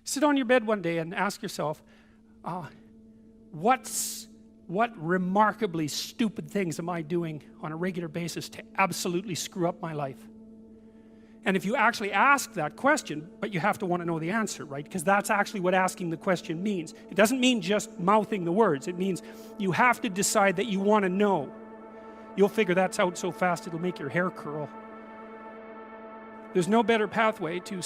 Sit on your bed one day and ask yourself, what remarkably stupid things am I doing on a regular basis to absolutely screw up my life? And if you actually ask that question, but you have to want to know the answer, right? Because that's actually what asking the question means. It doesn't mean just mouthing the words. It means you have to decide that you want to know. You'll figure that's out so fast it'll make your hair curl. There's no better pathway to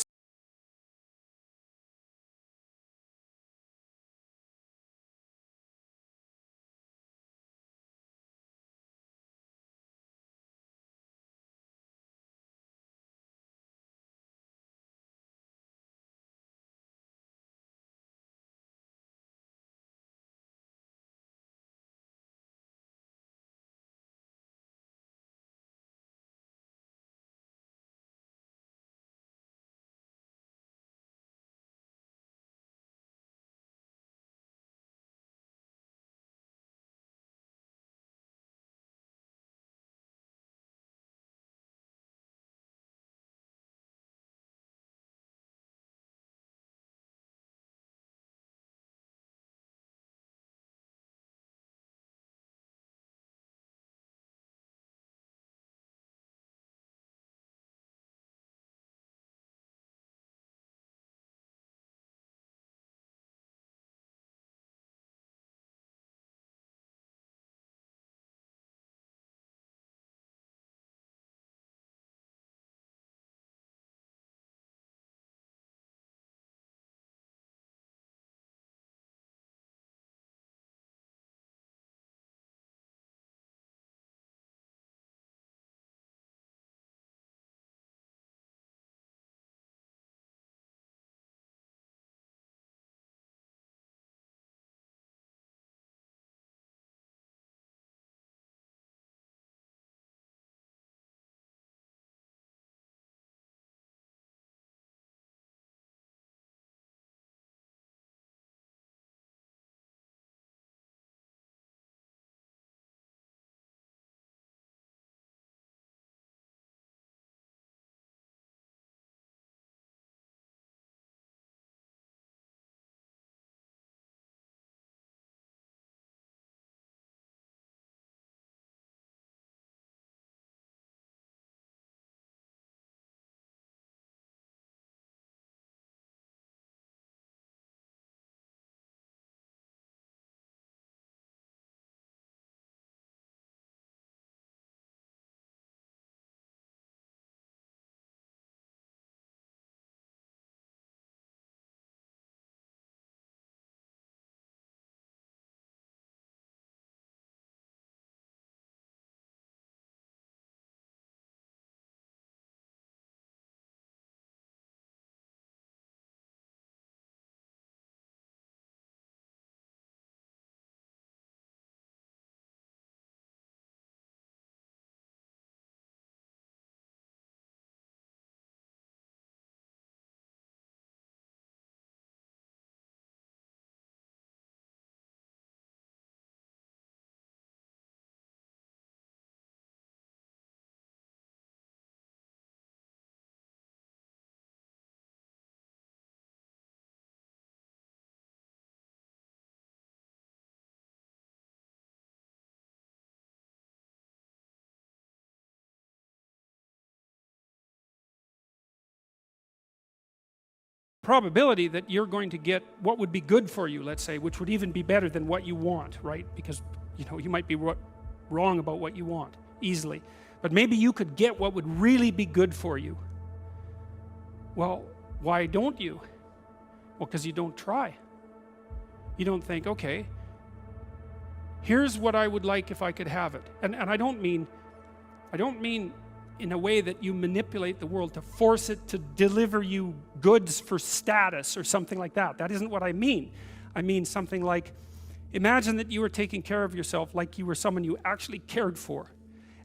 probability that you're going to get what would be good for you, let's say, which would even be better than what you want, right? Because, you know, you might be wrong about what you want easily, but maybe you could get what would really be good for you. Well, why don't you? Well, because you don't try. You don't think, okay, here's what I would like if I could have it. And I don't mean in a way that you manipulate the world to force it to deliver you goods for status or something like that. That isn't what I mean. I mean something like, imagine that you were taking care of yourself like you were someone you actually cared for.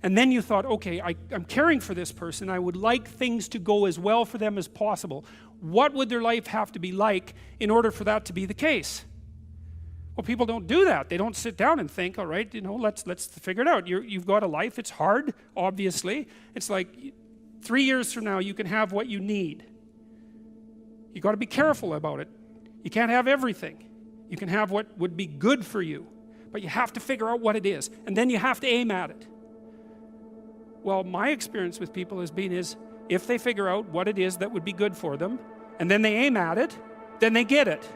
And then you thought, okay, I'm caring for this person. I would like things to go as well for them as possible. What would their life have to be like in order for that to be the case? Well, people don't do that. They don't sit down and think, all right, you know, let's figure it out. You've got a life. It's hard, obviously. It's like 3 years from now, you can have what you need. You got to be careful about it. You can't have everything. You can have what would be good for you, but you have to figure out what it is, and then you have to aim at it. Well, my experience with people has been is, if they figure out what it is that would be good for them, and then they aim at it, then they get it.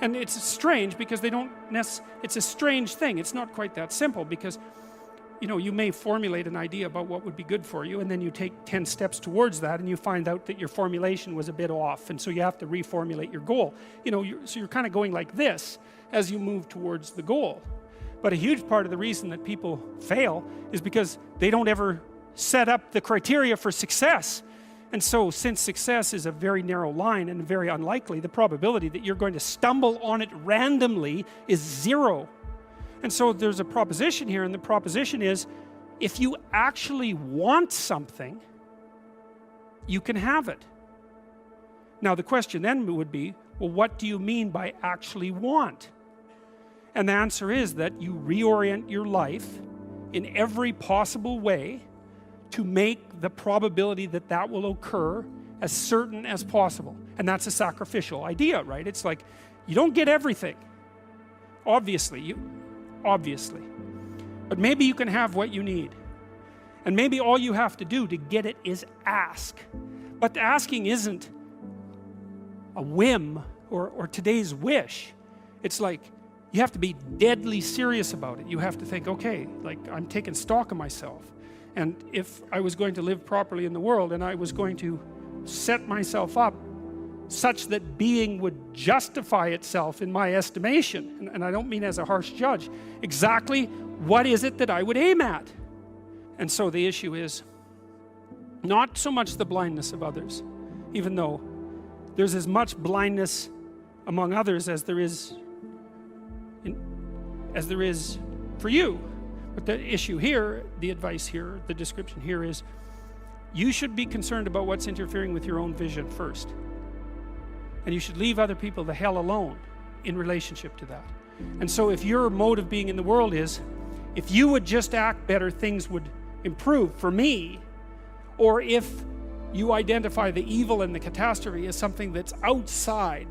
And it's strange because they don't it's a strange thing. It's not quite that simple because, you know, you may formulate an idea about what would be good for you, and then you take 10 steps towards that, and you find out that your formulation was a bit off, and so you have to reformulate your goal. You know, so you're kind of going like this as you move towards the goal. But a huge part of the reason that people fail is because they don't ever set up the criteria for success. And so, since success is a very narrow line and very unlikely, the probability that you're going to stumble on it randomly is 0. And so there's a proposition here, and the proposition is, if you actually want something, you can have it. Now the question then would be, well, what do you mean by actually want? And the answer is that you reorient your life in every possible way to make the probability that that will occur as certain as possible. And that's a sacrificial idea, right? It's like, you don't get everything. Obviously. But maybe you can have what you need. And maybe all you have to do to get it is ask. But the asking isn't a whim or today's wish. It's like, you have to be deadly serious about it. You have to think, okay, like, I'm taking stock of myself. And if I was going to live properly in the world, and I was going to set myself up such that being would justify itself in my estimation, and I don't mean as a harsh judge, exactly what is it that I would aim at? And so the issue is not so much the blindness of others, even though there's as much blindness among others as there is for you. But the issue here, the advice here, the description here is, you should be concerned about what's interfering with your own vision first. And you should leave other people the hell alone in relationship to that. And so if your mode of being in the world is, if you would just act better, things would improve for me, or if you identify the evil and the catastrophe as something that's outside,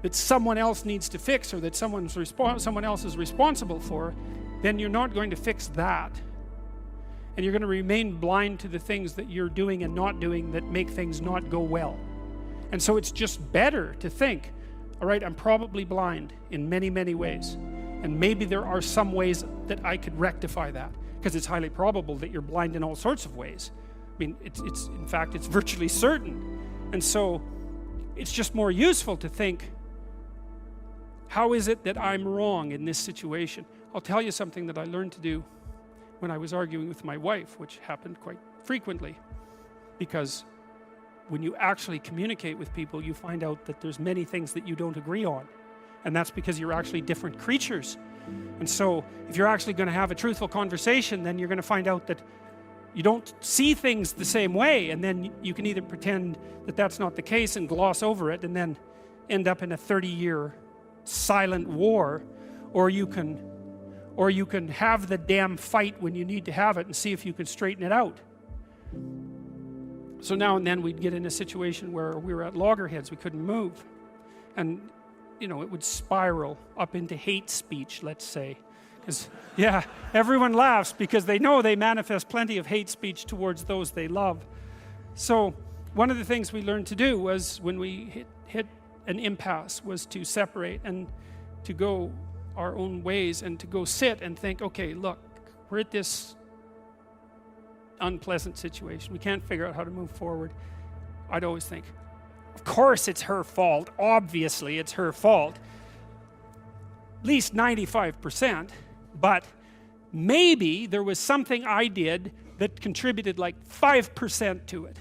that someone else needs to fix, or that someone else is responsible for, then you're not going to fix that. And you're going to remain blind to the things that you're doing and not doing that make things not go well. And so it's just better to think, all right, I'm probably blind in many, many ways. And maybe there are some ways that I could rectify that, because it's highly probable that you're blind in all sorts of ways. I mean, in fact, it's virtually certain. And so it's just more useful to think, how is it that I'm wrong in this situation? I'll tell you something that I learned to do when I was arguing with my wife, which happened quite frequently, because when you actually communicate with people, you find out that there's many things that you don't agree on, and that's because you're actually different creatures. And so if you're actually going to have a truthful conversation, then you're going to find out that you don't see things the same way, and then you can either pretend that that's not the case and gloss over it and then end up in a 30-year silent war, or you can have the damn fight when you need to have it and see if you can straighten it out. So now and then we'd get in a situation where we were at loggerheads, we couldn't move. And, you know, it would spiral up into hate speech, let's say. Because, yeah, everyone laughs because they know they manifest plenty of hate speech towards those they love. So one of the things we learned to do was, when we hit an impasse, was to separate and to go our own ways, and to go sit and think, okay, look, we're at this unpleasant situation. We can't figure out how to move forward. I'd always think, of course it's her fault. Obviously it's her fault. At least 95%. But maybe there was something I did that contributed like 5% to it.